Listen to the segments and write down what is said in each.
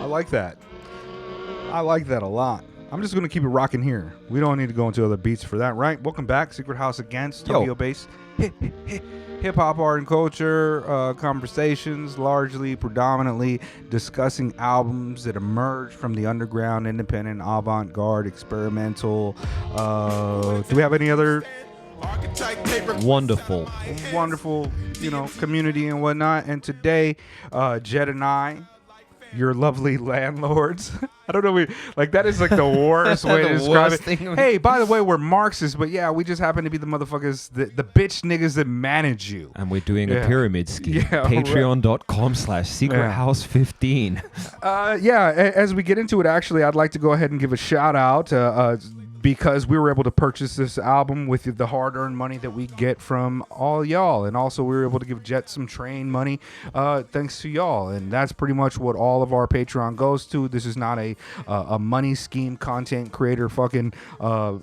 like that. I like that a lot. I'm just going to keep it rocking here. We don't need to go into other beats for that, right? Welcome back. Secret House Against, Tokyo Bass. Hip-hop, art, and culture conversations, largely, predominantly discussing albums that emerged from the underground, independent, avant-garde, experimental. Do we have any other wonderful, community and whatnot? And today, Jed and I, your lovely landlords. I don't know. That is like the worst way to describe it. Hey, by the way, we're Marxists, but yeah, we just happen to be the motherfuckers, the bitch niggas that manage you. And we're doing a pyramid scheme. Patreon.com/secrethouse15. As we get into it, actually, I'd like to go ahead and give a shout out because we were able to purchase this album with the hard-earned money that we get from all y'all. And also we were able to give Jet some train money thanks to y'all. And that's pretty much what all of our Patreon goes to. This is not a money scheme, content creator fucking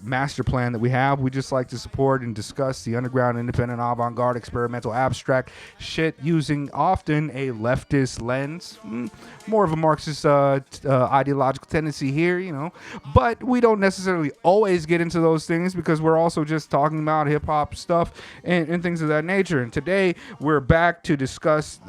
master plan that we have. We just like to support and discuss the underground, independent, avant-garde, experimental, abstract shit using often a leftist lens. More of a Marxist ideological tendency here, But we don't necessarily always get into those things because we're also just talking about hip-hop stuff and things of that nature. And today we're back to discuss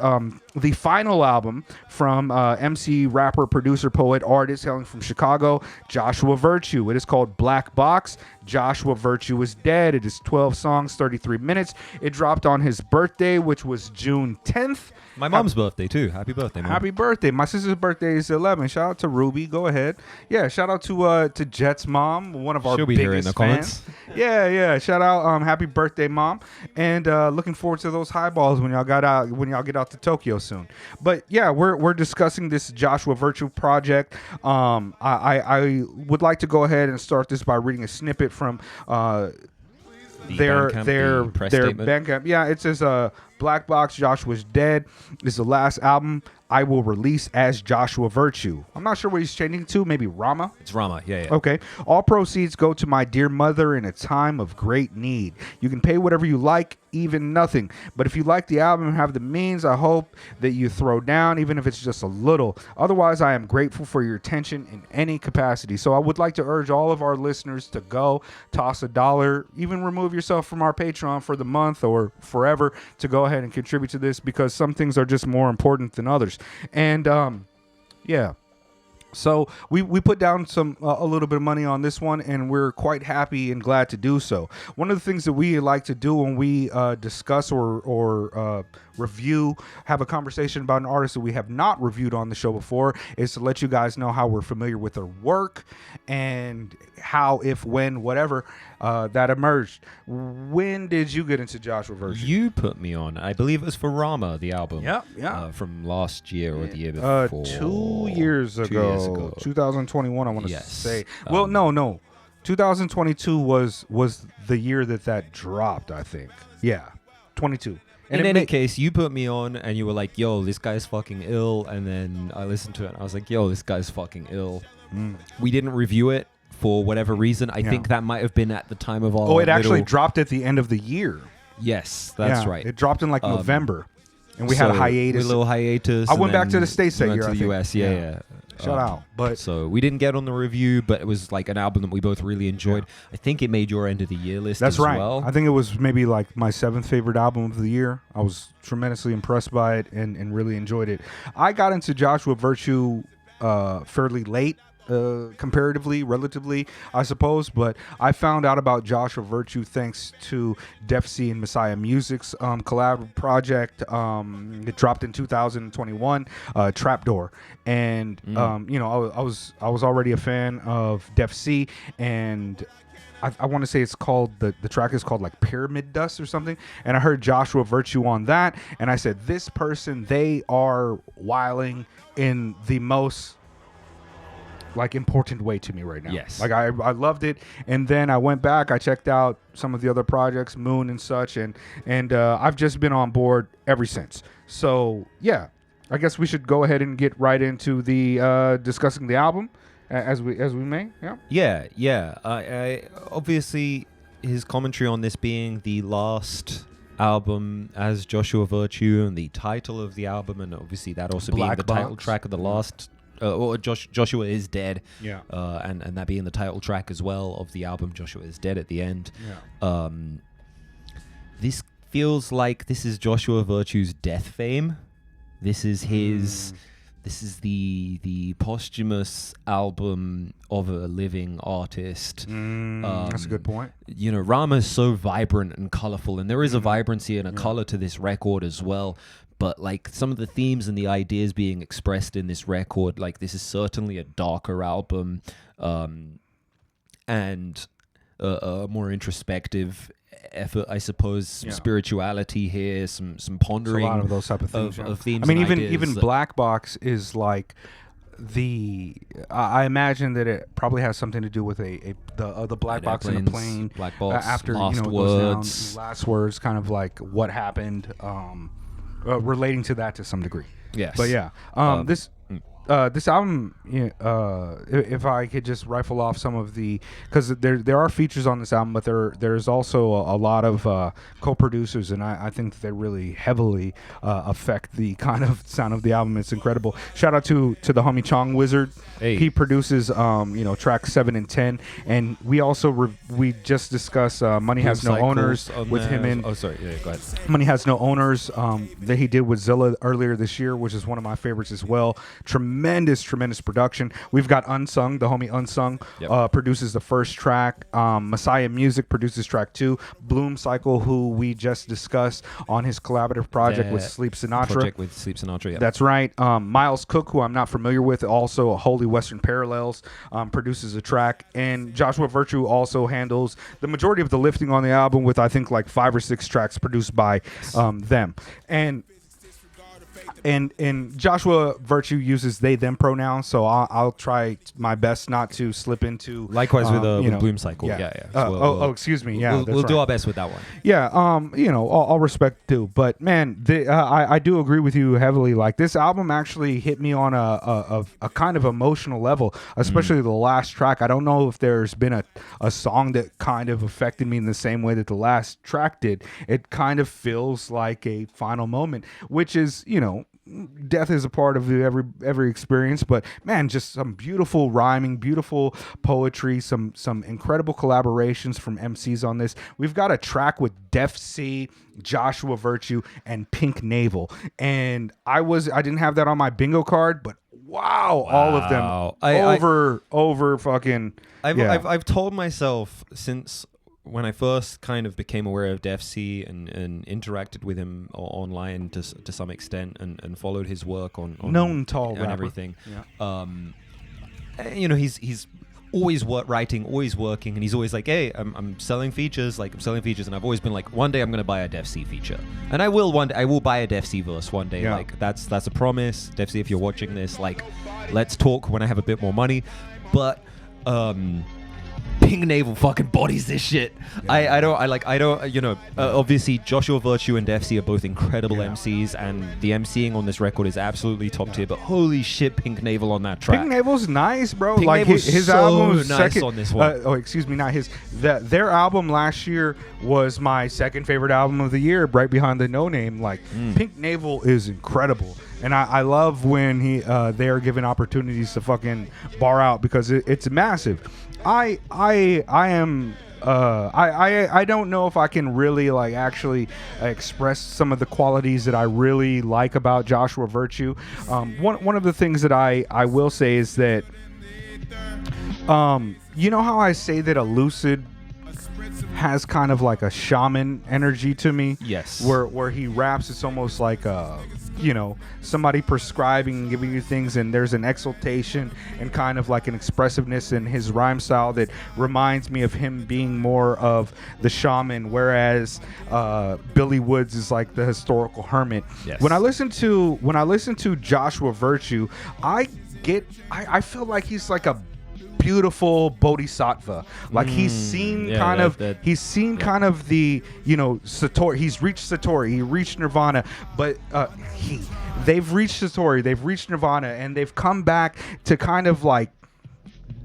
the final album from MC, rapper, producer, poet, artist hailing from Chicago, Joshua Virtue. It is called Blackbox. Joshua Virtue is dead. It is 12 songs, 33 minutes. It dropped on his birthday, which was June 10th. My mom's birthday, too. Happy birthday, Mom. Happy birthday. My sister's birthday is 11. Shout out to Ruby. Go ahead. Yeah, shout out to Jet's mom, one of our She'll be biggest here in the fans. comments. Yeah. Shout out. Happy birthday, Mom. And looking forward to those highballs when y'all get out to Tokyo soon. But yeah, we're discussing this Joshua Virtue project. I would like to go ahead and start this by reading a snippet from their Bandcamp. Yeah, it says Blackbox, Joshua's Dead is the last album I will release as Joshua Virtue. I'm not sure what he's changing to. Maybe Rama? It's Rama, yeah. Okay. All proceeds go to my dear mother in a time of great need. You can pay whatever you like, even nothing. But if you like the album and have the means, I hope that you throw down, even if it's just a little. Otherwise, I am grateful for your attention in any capacity. So I would like to urge all of our listeners to go toss $1, even remove yourself from our Patreon for the month or forever to go ahead and contribute to this, because some things are just more important than others. And so we put down a little bit of money on this one, and we're quite happy and glad to do so. One of the things that we like to do when we discuss or review, have a conversation about an artist that we have not reviewed on the show before, is to let you guys know how we're familiar with their work and how, if, when, whatever that emerged. When did you get into Joshua Virtue? You put me on. I believe it was for Rama, the album. Yeah. From last year or the year before. 2 years ago. 2021, I want to say. Well, no. 2022 was the year that dropped, I think. Yeah, 22. And in any case, you put me on and you were like, yo, this guy's fucking ill. And then I listened to it and I was like, yo, this guy's fucking ill. We didn't review it for whatever reason. I think that might have been at the time of our Oh, it actually dropped at the end of the year. Yes, that's right. It dropped in November. And we had a hiatus. A little hiatus. I went back to the States that year, to the US, yeah. Shout out. But so we didn't get on the review, but it was like an album that we both really enjoyed. I think it made your end of the year list as well. I think it was maybe like my 7th favorite album of the year. I was tremendously impressed by it and really enjoyed it. I got into Joshua Virtue fairly late. Comparatively, relatively, I suppose, but I found out about Joshua Virtue thanks to Def C and Messiah Music's collab project. It dropped in 2021, Trapdoor, and I was already a fan of Def C, and I want to say it's called, the track is called like Pyramid Dust or something, and I heard Joshua Virtue on that, and I said, this person, they are wilding in the most important way to me right now. Yes. I loved it. And then I went back, I checked out some of the other projects, Moon and such, and I've just been on board ever since. So yeah, I guess we should go ahead and get right into the discussing the album as we may. Yeah. I obviously his commentary on this being the last album as Joshua Virtue and the title of the album, and obviously that also being the title track of the last Joshua is dead. Yeah. And that being the title track as well of the album, Joshua is dead at the end. Yeah. This feels like this is Joshua Virtue's death fame. This is his. This is the posthumous album of a living artist. That's a good point. You know, Rama is so vibrant and colorful, and there is a vibrancy and a color to this record as well. But like some of the themes and the ideas being expressed in this record, like this is certainly a darker album, and a more introspective effort, I suppose. Some spirituality here, some pondering. It's a lot of those type of things. Of themes. I mean, and even Blackbox is like I imagine that it probably has something to do with the black box in the plane. Black box, after last it words. goes down, last words, kind of like what happened, relating to that to some degree. Yes, but yeah, this album, if I could just rifle off some of the, because there are features on this album, but there's also a lot of co-producers, and I think that they really heavily affect the kind of sound of the album. It's incredible. Shout out to the homie Chong Wizard. Hey. He produces tracks 7 and 10, and we also we just discussed Money Has No Owners with him in. Oh, sorry. Yeah, go ahead. Money Has No Owners that he did with Zilla earlier this year, which is one of my favorites as well. Tremendous production. We've got Unsung, the homie Unsung, produces the first track. Messiah Music produces track 2. Bloom Cycle, who we just discussed on his collaborative project with Sleep Sinatra. Yeah. That's right. Miles Cook, who I'm not familiar with, also a Holy Western Parallels, produces a track. And Joshua Virtue also handles the majority of the lifting on the album, with I think like 5 or 6 tracks produced by them. And Joshua Virtue uses they them pronouns, so I'll try my best not to slip into. Likewise with Bloom Cycle. Yeah. So excuse me. Yeah, we'll do our best with that one. Yeah. All respect due, but man, I do agree with you heavily. Like this album actually hit me on a kind of emotional level, especially the last track. I don't know if there's been a song that kind of affected me in the same way that the last track did. It kind of feels like a final moment, which is, death is a part of every experience, but man, just some beautiful rhyming, beautiful poetry, some incredible collaborations from MCs on this. We've got a track with Def C, Joshua Virtue, and Pink Navel, and I didn't have that on my bingo card, but wow. All of them over fucking. I've told myself since when I first kind of became aware of Def C and interacted with him online to some extent and followed his work on known tall and rapper. Everything, he's always writing, always working, and he's always like, hey, I'm selling features, and I've always been like, one day I'm gonna buy a Def C feature, and I will one day. I will buy a Def C verse one day. Yeah. Like that's a promise. Def C, if you're watching this, like, let's talk when I have a bit more money, but Pink Navel fucking bodies this shit. Yeah. Obviously Joshua Virtue and Def C are both incredible MCs, and the MCing on this record is absolutely top tier, but holy shit, Pink Navel on that track. Pink Navel's nice, bro. Pink like Navel's his so album was nice second on this one. Excuse me, not his. Their album last year was my second favorite album of the year, right behind the Noname. Like Pink Navel is incredible. And I love when they are given opportunities to fucking bar out, because it's massive. I don't know if I can really like actually express some of the qualities that I really like about Joshua Virtue. One of the things that I will say is that you know how I say that a lucid has kind of like a shaman energy to me? Yes. Where he raps, it's almost like somebody prescribing and giving you things, and there's an exaltation and kind of like an expressiveness in his rhyme style that reminds me of him being more of the shaman, whereas Billy Woods is like the historical hermit. Yes. When I listen to Joshua Virtue, I feel like he's like a beautiful bodhisattva. Like he's seen kind of the Satori. He's reached Satori. He reached Nirvana, but they've reached Satori. They've reached Nirvana, and they've come back to kind of like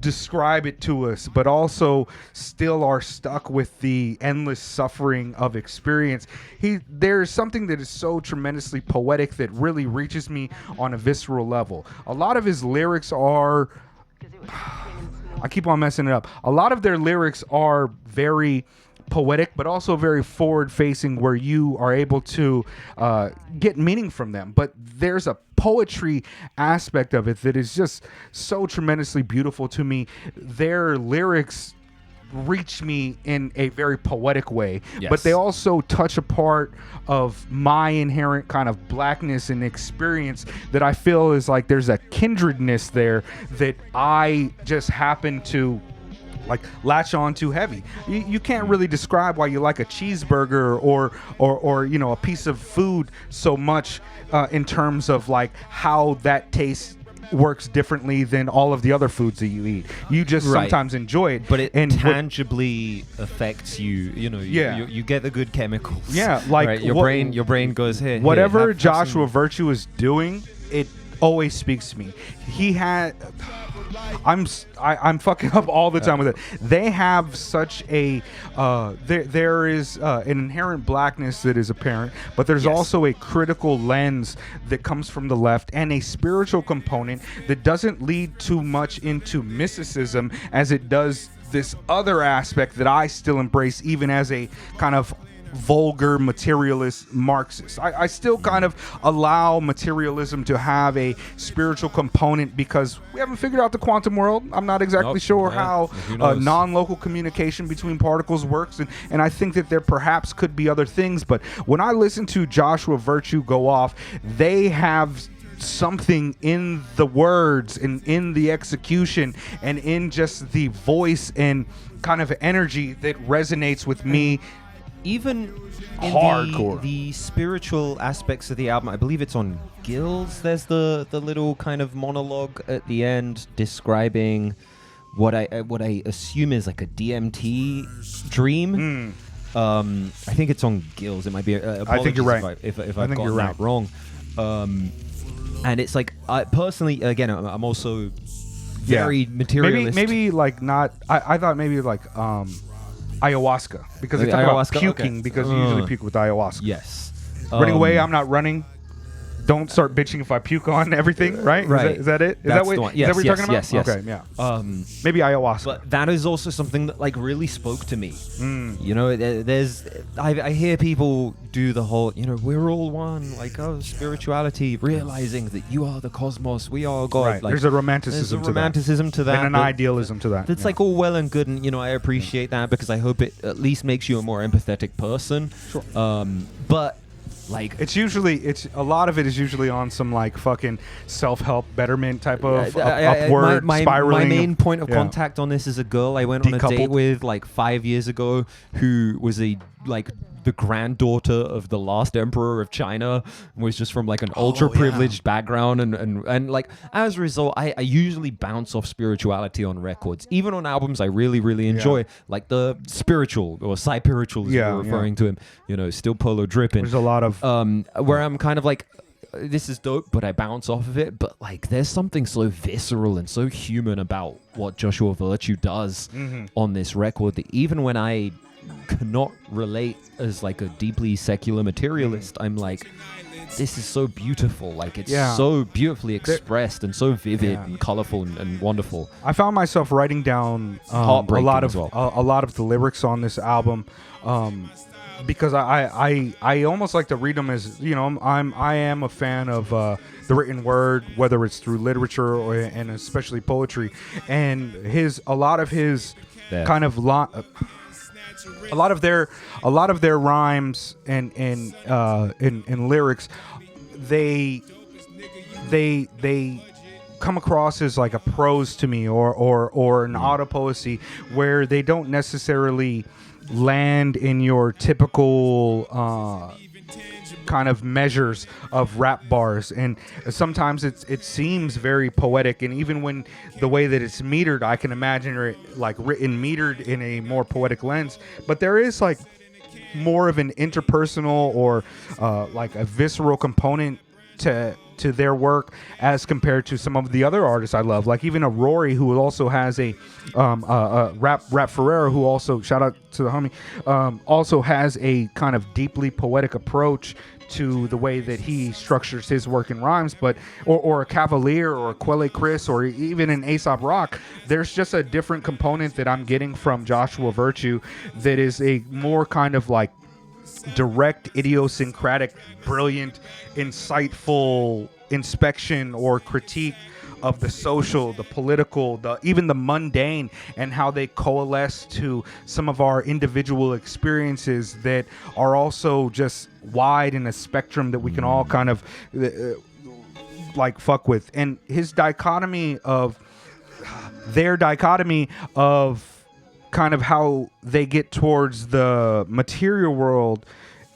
describe it to us, but also still are stuck with the endless suffering of experience. There's something that is so tremendously poetic that really reaches me on a visceral level. A lot of his lyrics are I keep on messing it up. A lot of their lyrics are very poetic, but also very forward-facing, where you are able to get meaning from them. But there's a poetry aspect of it that is just so tremendously beautiful to me. Their lyrics reach me in a very poetic way, but they also touch a part of my inherent kind of blackness and experience that I feel is like there's a kindredness there that I just happen to like latch on too heavy. You can't really describe why you like a cheeseburger or you know, a piece of food so much in terms of like how that tastes works differently than all of the other foods that you eat. You just sometimes enjoy it, but it tangibly affects you. You know, you get the good chemicals. Yeah, like your brain goes here. Whatever Joshua Virtue is doing, it always speaks to me. He had. I'm fucking up all the time with it. They have such a there is an inherent blackness that is apparent, but there's also a critical lens that comes from the left and a spiritual component that doesn't lead too much into mysticism as it does this other aspect that I still embrace, even as a kind of vulgar materialist Marxist. I still kind of allow materialism to have a spiritual component because we haven't figured out the quantum world. I'm not exactly sure how non-local communication between particles works, and I think that there perhaps could be other things, but when I listen to Joshua Virtue go off, they have something in the words and in the execution and in just the voice and kind of energy that resonates with me. Even in hardcore. The spiritual aspects of the album, I believe it's on Gills. There's the little kind of monologue at the end describing what I assume is like a DMT dream. I think it's on Gills. It might be. I think you're right. If I've gotten that wrong. And it's like, I personally, again, I'm also very materialist. Maybe like not. I thought maybe like ayahuasca, because they talk about puking, because you usually puke with ayahuasca. Yes. Running away, I'm not running. Don't start bitching if I puke on everything, right? Right. Is that it? Is That's that the one. Is that what you're talking about? Yes. Okay, yeah. Maybe ayahuasca. But that is also something that like really spoke to me. You know, I hear people do the whole, you know, we're all one, like, oh, spirituality, realizing that you are the cosmos, we are God. Right. Like, there's a romanticism to that. And an idealism to that. That's like all well and good, and you know, I appreciate that because I hope it at least makes you a more empathetic person. Sure. But like, it's a lot of it is usually on some like fucking self-help betterment type of upward spiraling. My main point of contact on this is a girl I went on a date with like 5 years ago, who was the granddaughter of the last emperor of China, was just from like an ultra privileged background, and like as a result, I usually bounce off spirituality on records, even on albums I really enjoy, like the spiritual or spiritual as we're referring to him, you know, Still Polo Drippin'. There's a lot of where I'm kind of like, this is dope, but I bounce off of it. But like, there's something so visceral and so human about what Joshua Virtue does on this record that even when I cannot relate as like a deeply secular materialist, I'm like, this is so beautiful. Like, it's so beautifully expressed and so vivid and colorful and wonderful. I found myself writing down a lot of the lyrics on this album, because I almost like to read them as, you know, I am a fan of the written word, whether it's through literature and especially poetry, and a lot of their rhymes and lyrics, they come across as like a prose to me, or an autopoesy, where they don't necessarily land in your typical kind of measures of rap bars, and sometimes it seems very poetic, and even when the way that it's metered, I can imagine it like written metered in a more poetic lens, but there is like more of an interpersonal or like a visceral component to to their work as compared to some of the other artists I love, like even a Rory, who also has a Rap Ferrera, who also, shout out to the homie, also has a kind of deeply poetic approach to the way that he structures his work in rhymes. But or a Cavalier or a Quelle Chris or even an Aesop Rock, there's just a different component that I'm getting from Joshua Virtue that is a more kind of like direct, idiosyncratic, brilliant, insightful inspection or critique of the social, the political, even the mundane, and how they coalesce to some of our individual experiences that are also just wide in a spectrum that we can all kind of like fuck with. And his dichotomy of kind of how they get towards the material world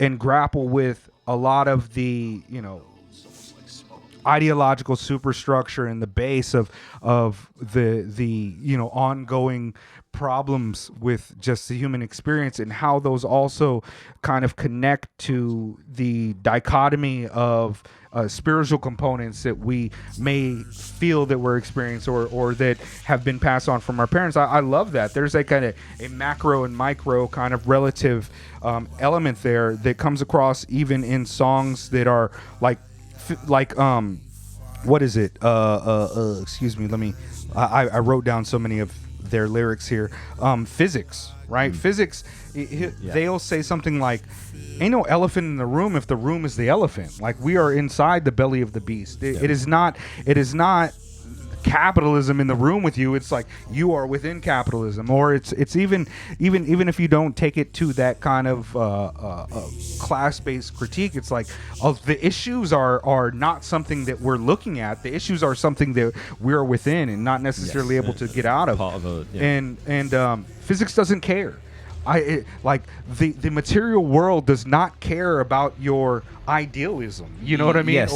and grapple with a lot of the, you know, ideological superstructure and the base of the you know, ongoing problems with just the human experience, and how those also kind of connect to the dichotomy of spiritual components that we may feel that we're experiencing or that have been passed on from our parents. I love that. There's a kind of a macro and micro kind of relative element there that comes across even in songs that are like what is it? Excuse me. Let me. I wrote down so many of their lyrics here. Physics, right? Physics. They'll say something like, "Ain't no elephant in the room if the room is the elephant." Like, we are inside the belly of the beast. It is not. It is not capitalism in the room with you. It's like you are within capitalism, or it's even if you don't take it to that kind of class-based critique, it's like the issues are not something that we're looking at. The issues are something that we're within and not necessarily able to get out of. Part of it, yeah. And physics doesn't care. Like the material world does not care about your idealism. You know what I mean? Yes,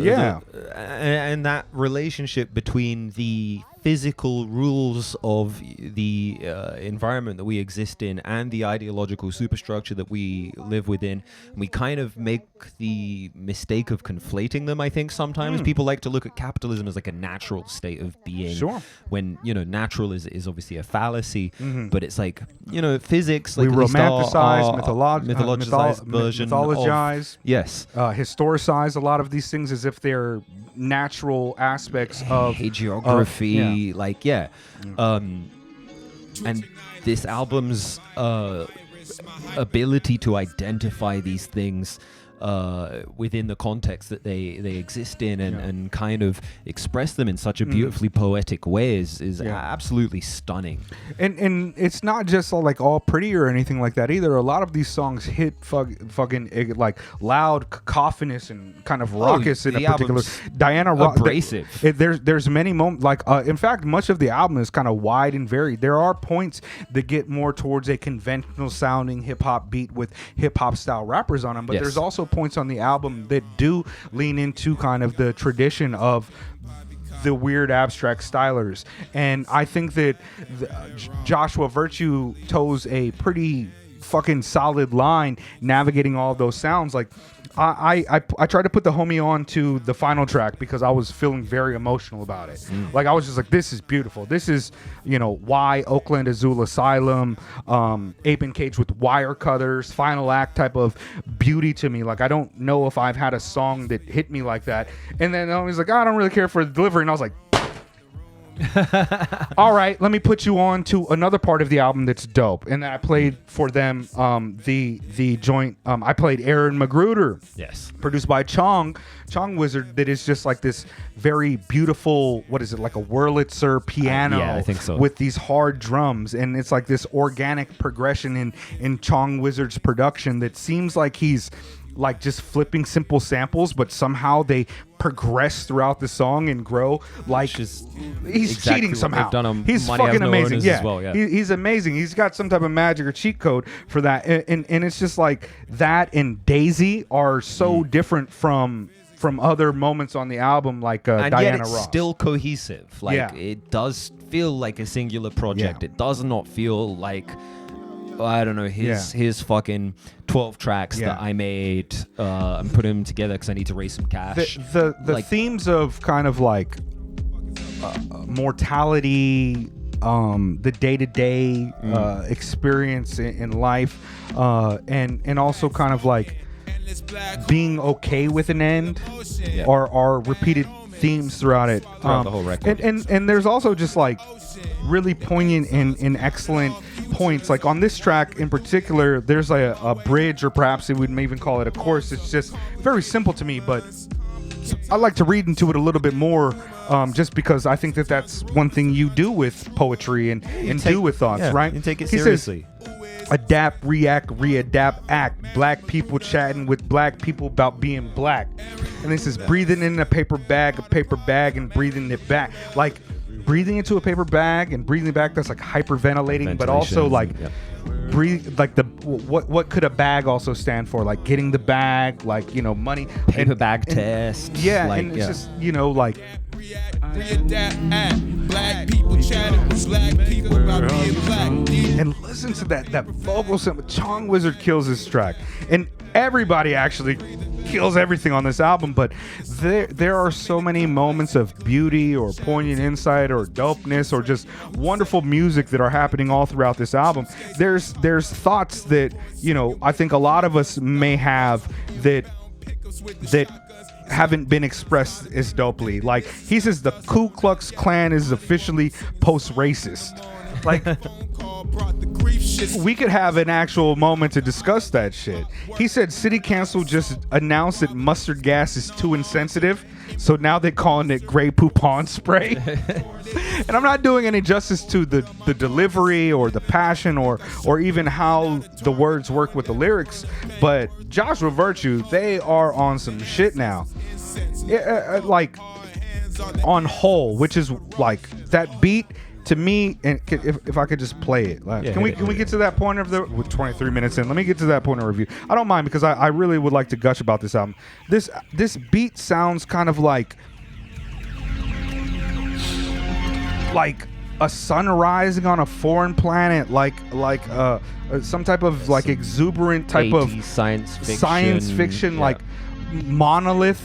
yeah. And that relationship between the physical rules of the environment that we exist in and the ideological superstructure that we live within, we kind of make the mistake of conflating them. I think sometimes people like to look at capitalism as like a natural state of being. Sure. When, you know, natural is obviously a fallacy, but it's like, you know, physics, like we romanticize, mythologize version mythologize. Yes. Historicize a lot of these things as if they're natural aspects of geography. And this album's ability to identify these things within the context that they exist in and kind of express them in such a beautifully poetic way is absolutely stunning. And it's not just all pretty or anything like that either. A lot of these songs hit fucking like loud, cacophonous, and kind of raucous in a particular. Diana abrasive. There's many moments in fact, much of the album is kind of wide and varied. There are points that get more towards a conventional sounding hip hop beat with hip hop style rappers on them, but there's also points on the album that do lean into kind of the tradition of the weird abstract stylers. And I think that Joshua Virtue toes a pretty fucking solid line navigating all those sounds. Like I tried to put the homie on to the final track because I was feeling very emotional about it. Like, I was just like, this is beautiful. This is, you know, why Oakland Azul Asylum, Ape and Cage with wire cutters, final act type of beauty to me. Like, I don't know if I've had a song that hit me like that. And then the homie's like, I don't really care for the delivery. And I was like, all right, let me put you on to another part of the album that's dope. And I played for them the joint. I played Aaron Magruder. Yes. Produced by Chong Wizard, that is just like this very beautiful, what is it, like a Wurlitzer piano yeah, I think so. With these hard drums. And it's like this organic progression in Chong Wizard's production that seems like he's like just flipping simple samples, but somehow they progress throughout the song and grow. Like, he's exactly cheating somehow. He's fucking amazing. Yeah, as well, yeah. He's amazing. He's got some type of magic or cheat code for that. And it's just like that and Daisy are so different from other moments on the album, like and Diana yet it's Ross. Still cohesive. Like, it does feel like a singular project. Yeah. It does not feel like I don't know, his fucking 12 tracks that I made and put them together because I need to raise some cash. The like, themes of kind of like mortality, the day-to-day experience in life, and also kind of like being okay with an end are repeated themes throughout it, throughout the whole record. And there's also just like really poignant and excellent points. Like on this track in particular, there's a bridge, or perhaps we would even call it a chorus. It's just very simple to me, but I like to read into it a little bit more, just because I think that that's one thing you do with poetry and do with thoughts, right? You take it He seriously. Says, adapt, react, readapt, act. Black people chatting with black people about being black. And this is breathing in a paper bag, and breathing it back. Like breathing into a paper bag and breathing it back, that's like hyperventilating, but also like breathe, like the what could a bag also stand for? Like getting the bag, like, you know, money, paper bag test. Yeah, like, and it's just, you know, like black people chatting with black people about being black. And listen to that vocal sample. Chong Wizard kills this track, and everybody actually kills everything on this album. But there are so many moments of beauty or poignant insight or dopeness or just wonderful music that are happening all throughout this album. There's thoughts that, you know, I think a lot of us may have that haven't been expressed as dopely. Like he says the Ku Klux Klan is officially post-racist. Like we could have an actual moment to discuss that shit. He said city council just announced that mustard gas is too insensitive, so now they're calling it gray poupon spray. And I'm not doing any justice to the delivery or the passion or even how the words work with the lyrics, but Joshua Virtue, they are on some shit now. Like on whole, which is like that beat to me, and if I could just play it, like, can we get to that point of the 23 minutes in? Let me get to that point of review. I don't mind, because I really would like to gush about this album. This beat sounds kind of like a sun rising on a foreign planet, like some type of like exuberant type of science fiction, like monolith.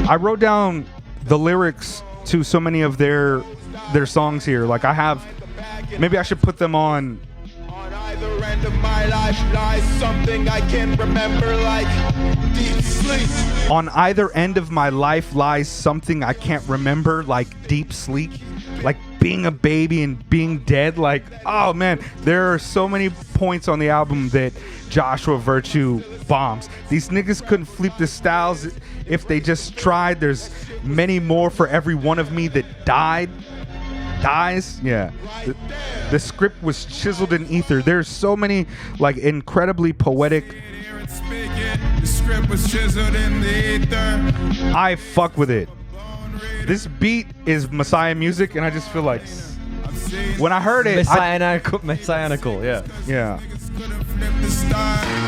I wrote down the lyrics to so many of their songs here. Like I have, maybe I should put them on. On either end of my life lies something I can remember, like deep sleep. On either end of my life lies something I can't remember, like deep sleep. Like being a baby and being dead. Like, oh man, there are so many points on the album that Joshua Virtue bombs. These niggas couldn't flip the styles if they just tried. There's many more for every one of me that dies. Yeah, the script was chiseled in ether. There's so many like incredibly poetic. The script was chiseled in the ether. I fuck with it. This beat is Messiah music, and I just feel like when I heard it, messianical, yeah.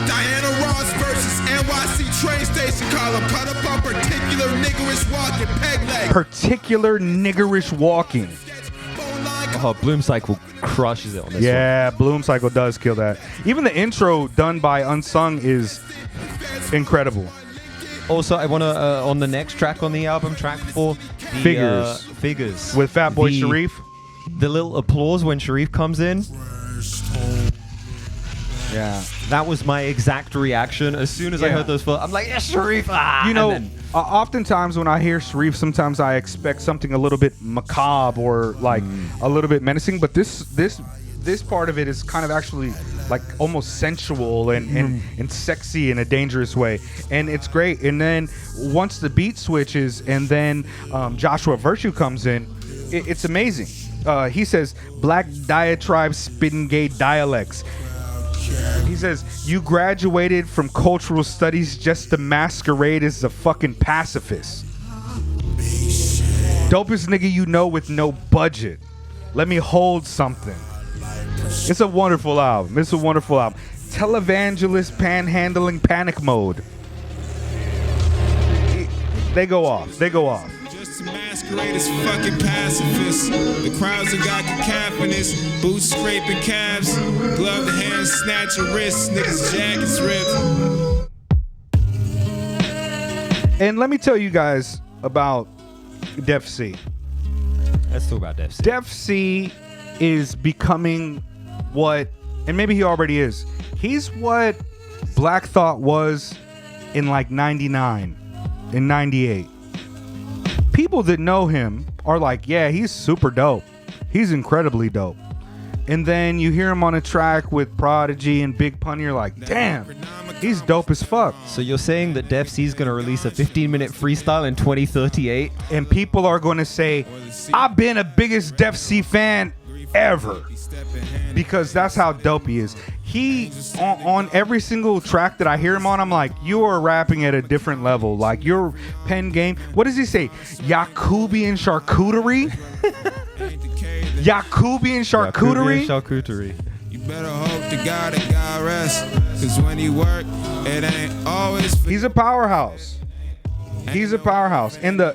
Diana Ross versus NYC train station column. Cut up on particular niggerish walking, peg leg. Particular niggerish walking. Oh, Bloom Cycle crushes it on this one. Yeah, Bloom Cycle does kill that. Even the intro done by Unsung is incredible. Also, I want to, on the next track on the album, track 4, Figures. With Fatboy Sharif. The little applause when Sharif comes in. Yeah. That was my exact reaction. As soon as I heard those four, I'm like, yeah, Sharif! You know, oftentimes when I hear Sharif, sometimes I expect something a little bit macabre or like a little bit menacing, but this part of it is kind of actually like almost sensual and sexy in a dangerous way, and it's great. And then once the beat switches and then Joshua Virtue comes in, it's amazing. He says black diatribe spitting gay dialects. He says you graduated from cultural studies just to masquerade as a fucking pacifist. Dopest nigga you know with no budget. Let me hold something. It's a wonderful album. Televangelist panhandling panic mode. They go off. Masquerade as fucking pacifists. The crowds that got cacophonous, boots scraping calves, gloved hands snatch your wrists, niggas jackets ripped. And let me tell you guys about Def C. Let's talk about Def C. Def C is becoming what, and maybe he already is, he's what Black Thought was in like 99 and 98. People that know him are like, yeah, he's super dope. He's incredibly dope. And then you hear him on a track with Prodigy and Big Pun, you're like, damn, he's dope as fuck. So you're saying that Def C's going to release a 15-minute freestyle in 2038? And people are going to say, I've been a biggest Def C fan ever. Because that's how dope he is. He, on every single track that I hear him on, I'm like, you are rapping at a different level. Like, your pen game. What does he say? Yakubian charcuterie? Yakubian charcuterie? Charcuterie. You better hope to God that God rests, cause when he work, it ain't always. He's a powerhouse. He's a powerhouse. In the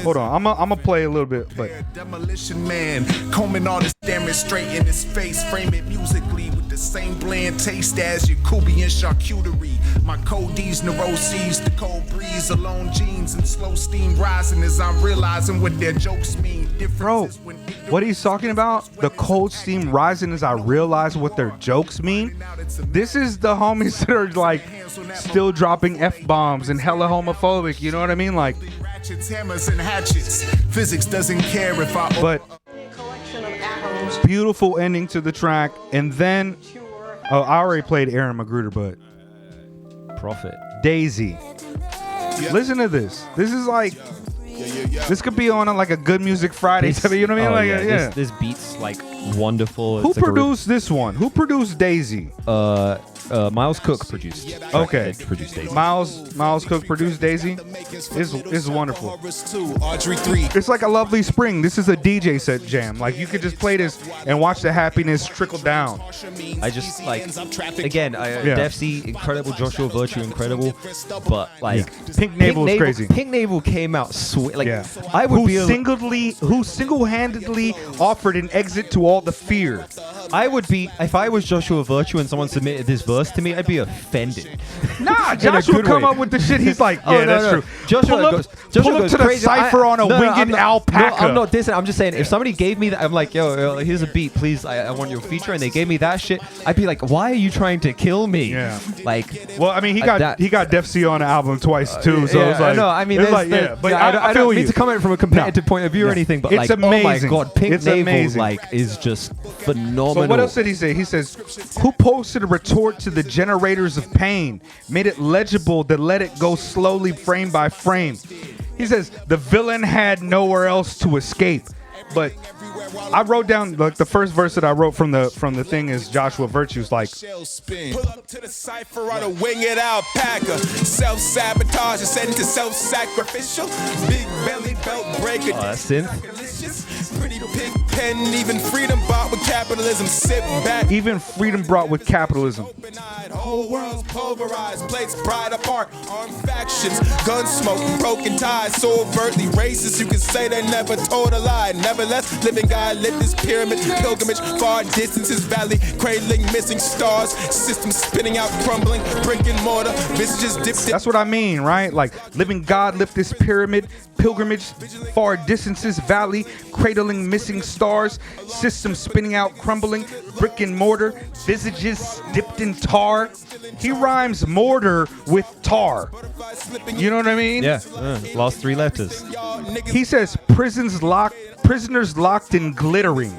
hold on, I'm gonna play a little bit, but Demolition Man, combing all this damage straight in his face, frame it musically with the same bland taste as your Cuban charcuterie. My code's neuroses, the cold breeze, alone jeans, and slow steam rising as I'm realizing what their jokes mean. bro, what he's talking about, the cold steam rising as I realize what their jokes mean. This is the homies that are like still dropping F-bombs and hella homophobic, you know what I mean? Like, ratchets, hammers, and hatchets. Physics doesn't care if I. but beautiful ending to the track. And then, oh, I already played Aaron Magruder, but Prophet. Daisy. Listen to this. This is like, this could be on like a Good Music Friday. You know what I mean? Like, yeah. This beat's like wonderful. Who It's like produced this one? Who produced Daisy? Miles Cook produced. Okay. Produced Daisy. Miles Cook produced Daisy. It's wonderful. Audrey 3. It's like a lovely spring. This is a DJ set jam. Like, you could just play this and watch the happiness trickle down. I just like, again, Def C, incredible. Joshua Virtue, incredible. But like, Pink Navel is crazy. Pink Navel came out sweet. Like, Yeah. I would who single-handedly offered an exit to all the fear. I would be, if I was Joshua Virtue and someone submitted this verse to me, I'd be offended. Nah, Joshua good come way. up with the shit. He's like, yeah, Oh, no, that's no. true. Joshua pull goes up to the crazy. cipher on a I'm winged not- alpaca. No, I'm not dissing. I'm just saying, if somebody gave me that, I'm like, yo, here's a beat, please. I want your feature, and they gave me that shit. I'd be like, why are you trying to kill me? Yeah. Like, Well, I mean, he got Def C on the album twice too, so yeah, it's like, no, I mean, it's there's- like, yeah, but I I feel don't mean you. to comment from a competitive point of view or anything, but It's like, amazing. oh my god, Pink It's Navel amazing. like is just phenomenal. So what else did he say? He says, who posted a retort to the generators of pain, made it legible, then let it go slowly frame by frame. He says, the villain had nowhere else to escape. But I wrote down, like, the first verse that I wrote from the thing is Joshua Virtue's like, Pull up to the cipher on a winged alpaca. Self-sabotage is set into self-sacrificial. Big belly belt breaker. synth. Pretty pig pen, even freedom bought with capitalism. Sit back. even freedom brought with capitalism. Whole world's pulverized, plates pried apart, armed factions, gun smoke, broken ties, so overtly racist. You can say they never told a lie. Nevertheless, living God lit this pyramid, pilgrimage, far distances, valley, cradling missing stars, systems spinning out, crumbling, brick and mortar, visages dipped in. That's what I mean, right? Like, living God lift this pyramid, pilgrimage, far distances, valley, cradling missing stars, systems spinning out, crumbling, brick and mortar, visages dipped in tar. He rhymes mortar with tar. You know what I mean? Yeah, last three letters. He says prisoners locked in glittering.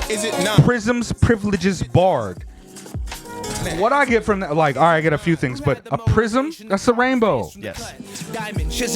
Is it not? Prisms, privileges barred. What I get from that, like, all right, I get a few things, but a prism, that's a rainbow. Yes.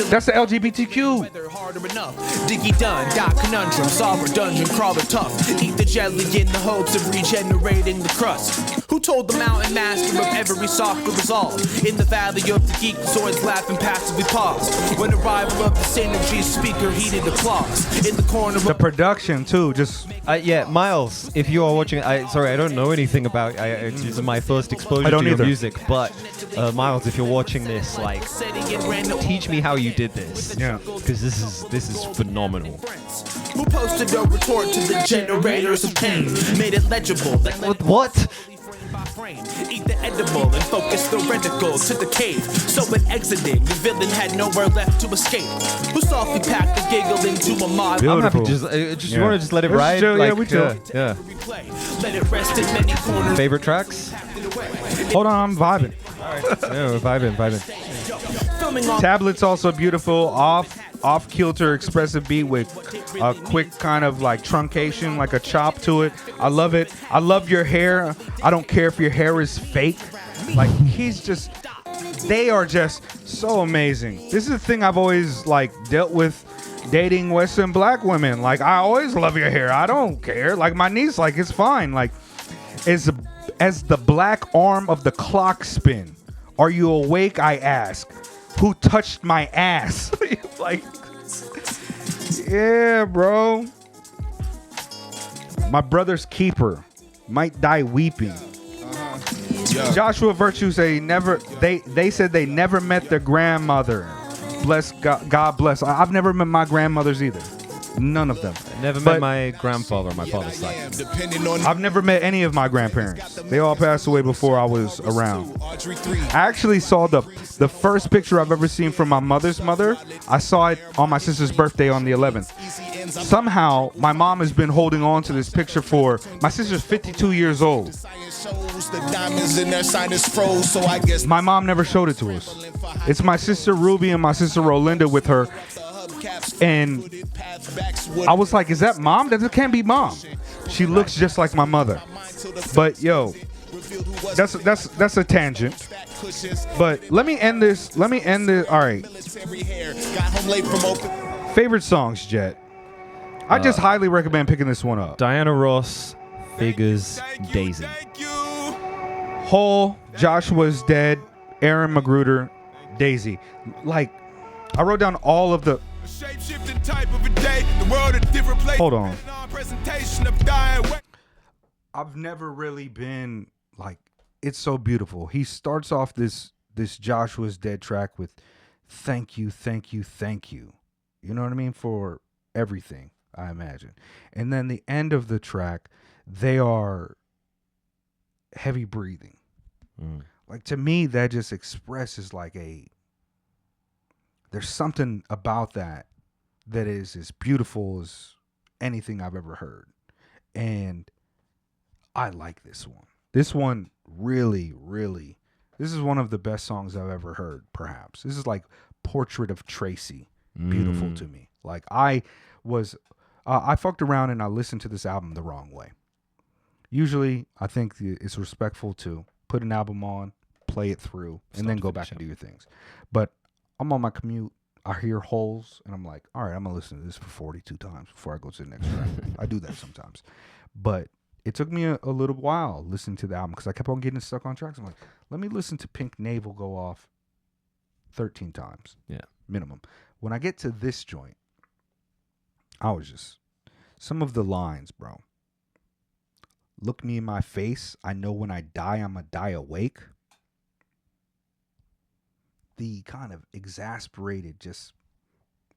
That's the LGBTQ. Weather harder enough. Diggy done, dot conundrum, solver, dungeon crawler tough. Eat the jelly in the hopes of regenerating the crust. Who told the mountain master of every soccer resolve? In the valley of the geek, the swords laughing passively pause. When arrival of the synergy speaker heated applause. In the corner The production too, just Yeah, Miles, if you are watching, I don't know anything about. This is my first exposure to your music, but Miles, if you're watching this, like, teach me how you did this. Yeah, because this is phenomenal. who posted a retort to the generators of pain, made it legible. What? Eat the edible and focus the reticle to the cave. So when exiting, the villain had nowhere left to escape. Who softly packed the giggle into a mod. I'm happy. Beautiful. You want to just let it ride? chill, yeah, like, we chill. Yeah. Let it rest in many corners. Favorite tracks? hold on, I'm vibing. Yeah, we're vibing. Filming on Tablet's also beautiful, off kilter expressive beat with a quick kind of like truncation, like a chop to it. I love it. I love your hair. I don't care if your hair is fake. Like they are just so amazing. This is the thing I've always like dealt with dating Western black women. Like, I always love your hair. I don't care. Like, my niece, like, it's fine. Like, as the black arm of the clock spin, are you awake? I ask. Who touched my ass? Like, yeah, bro. My brother's keeper might die weeping. Joshua Virtue say they said they never met their grandmother. Bless God bless. I've never met my grandmothers either. None of them. Never met my grandfather on my father's side. I've never met any of my grandparents. They all passed away before I was around. I actually saw the first picture I've ever seen from my mother's mother. I saw it on my sister's birthday on the 11th. Somehow, my mom has been holding on to this picture for... My sister's 52 years old. My mom never showed it to us. It's my sister Ruby and my sister Rolinda with her. And I was like, is that mom? That can't be mom. She looks just like my mother. But yo, that's a tangent. But let me end this. All right. Favorite songs, Jet. I just highly recommend picking this one up. Diana Ross, Figures, Daisy. Hole, Joshua's Dead, Aaron Magruder, Daisy. Like, I wrote down all of the... Hold on. I've never really been like, it's so beautiful. He starts off this Joshua's Dead track with thank you. You know what I mean? For everything, I imagine. And then the end of the track, they are heavy breathing. Like, to me, that just expresses like there's something about that is as beautiful as anything I've ever heard. And I like this one. This one really, really, this is one of the best songs I've ever heard, perhaps. This is like Portrait of Tracy. Beautiful to me. Like, I fucked around and I listened to this album the wrong way. Usually, I think it's respectful to put an album on, play it through, and then go back and do your things. But I'm on my commute, I hear Holes, and I'm like, all right, I'm going to listen to this for 42 times before I go to the next track. I do that sometimes. But it took me a little while listening to the album because I kept on getting stuck on tracks. I'm like, let me listen to Pink Navel go off 13 times. Yeah. Minimum. When I get to this joint, I was just... Some of the lines, bro. Look me in my face. I know when I die, I'm going to die awake. The kind of exasperated, just...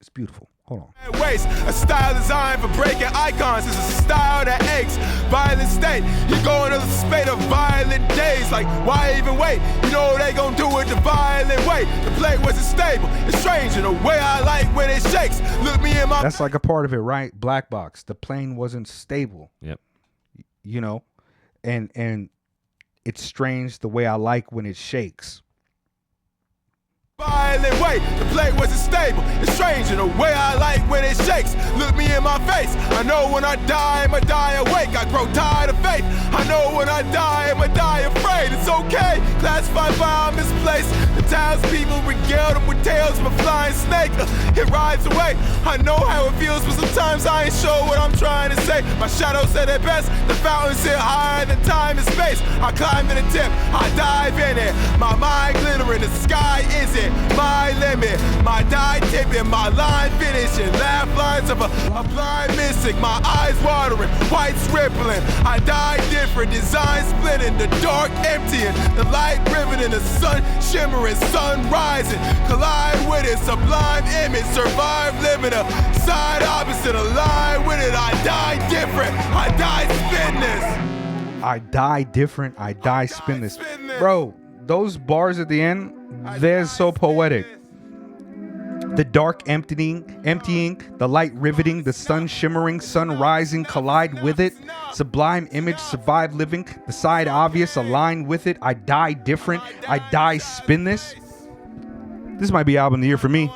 It's beautiful. Hold on. Waste a style designed for breaking icons. It's a style that aches. Violent state. You go into the spate of violent days. Like, why even wait? You know they gon' do it the violent way. The play wasn't stable. It's strange in the way I like when it shakes. Look me in my... That's like a part of it, right? Blackbox. The plane wasn't stable. Yep. You know? And it's strange the way I like when it shakes. Violent way, the play wasn't stable. It's strange in the way I like when it shakes. Look me in my face. I know when I die, I'ma die awake. I grow tired of faith. I know when I die, I'ma die afraid. It's okay, classified by misplaced. The townspeople regale them with tales of a flying snake. it rides away. I know how it feels, but sometimes I ain't sure what I'm trying to say. My shadow said it best, the fountains sit higher than time and space. I climb to the tip, I dive in it. My mind glittering, the sky isn't my limit. My die tipping, my line finishing. Laugh lines of a blind mystic, my eyes watering, whites rippling. I die different, design splitting, the dark emptying, the light riveting, the sun shimmering, sun rising. Collide with it, sublime image, survive living a side opposite, align with it. I die different, I die spin this. I die different, I die spin this. Bro, those bars at the end, they're so poetic. The dark emptying, the light riveting, the sun shimmering, sun rising, collide with it. Sublime image, survive living, the side obvious, align with it. I die different, I die spin this. This might be album of the year for me.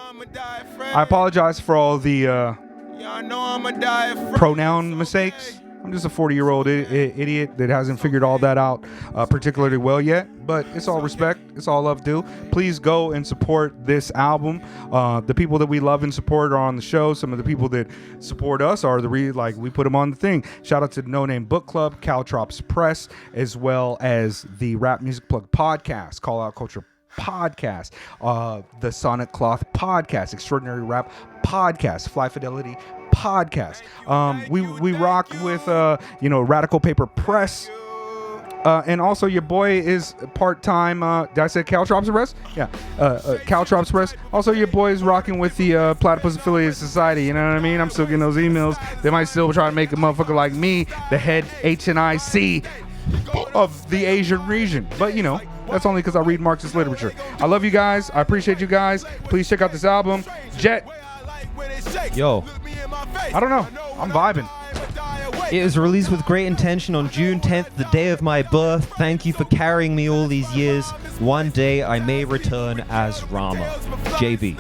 I apologize for all the pronoun mistakes. I'm just a 40-year-old idiot that hasn't figured all that out particularly well yet. But it's all respect. It's all love due. Please go and support this album. The people that we love and support are on the show. Some of the people that support us are we put them on the thing. Shout out to Noname Book Club, Caltrops Press, as well as the Rap Music Plug Podcast, Call Out Culture Podcast, the Sonic Cloth Podcast, Extraordinary Rap Podcast, Fly Fidelity Podcast. We rock with Radical Paper Press. And also your boy is part-time, did I say Caltrops Press? Yeah, Caltrops Press. Also your boy is rocking with the Platypus Affiliate Society, you know what I mean? I'm still getting those emails. They might still try to make a motherfucker like me the head HNIC of the Asian region. But, that's only because I read Marxist literature. I love you guys. I appreciate you guys. Please check out this album. Jet. Yo. I don't know. I'm vibing. It was released with great intention on June 10th, the day of my birth. Thank you for carrying me all these years. One day I may return as Rama. JB.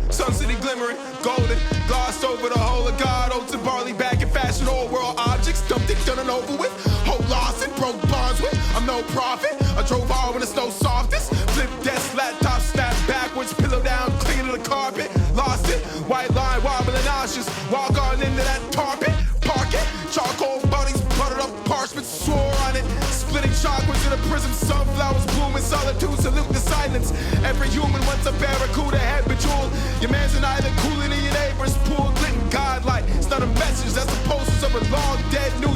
Sun City glimmering, golden, glossed over the whole of God. Oats and barley back in fashion, all world objects. Dumped it, done and over with. Whole lost it, broke bonds with. I'm no prophet. I drove hard when the snow softest. Flip desk, laptop, snap backwards. Pillow down, clean to the carpet. Lost it, white line, wobbling nauseous. Walk on into that carpet. Park it, charcoal bunnies, buttered up parchment. Swore on it, splitting chakras in a prism. Sunflowers bloom in solitude, salute the silence. Every human wants a barracuda head bejeweled. Your man's an island cooler than your neighbor's pool, glitting godlike. It's not a message, that's the posters of a long dead news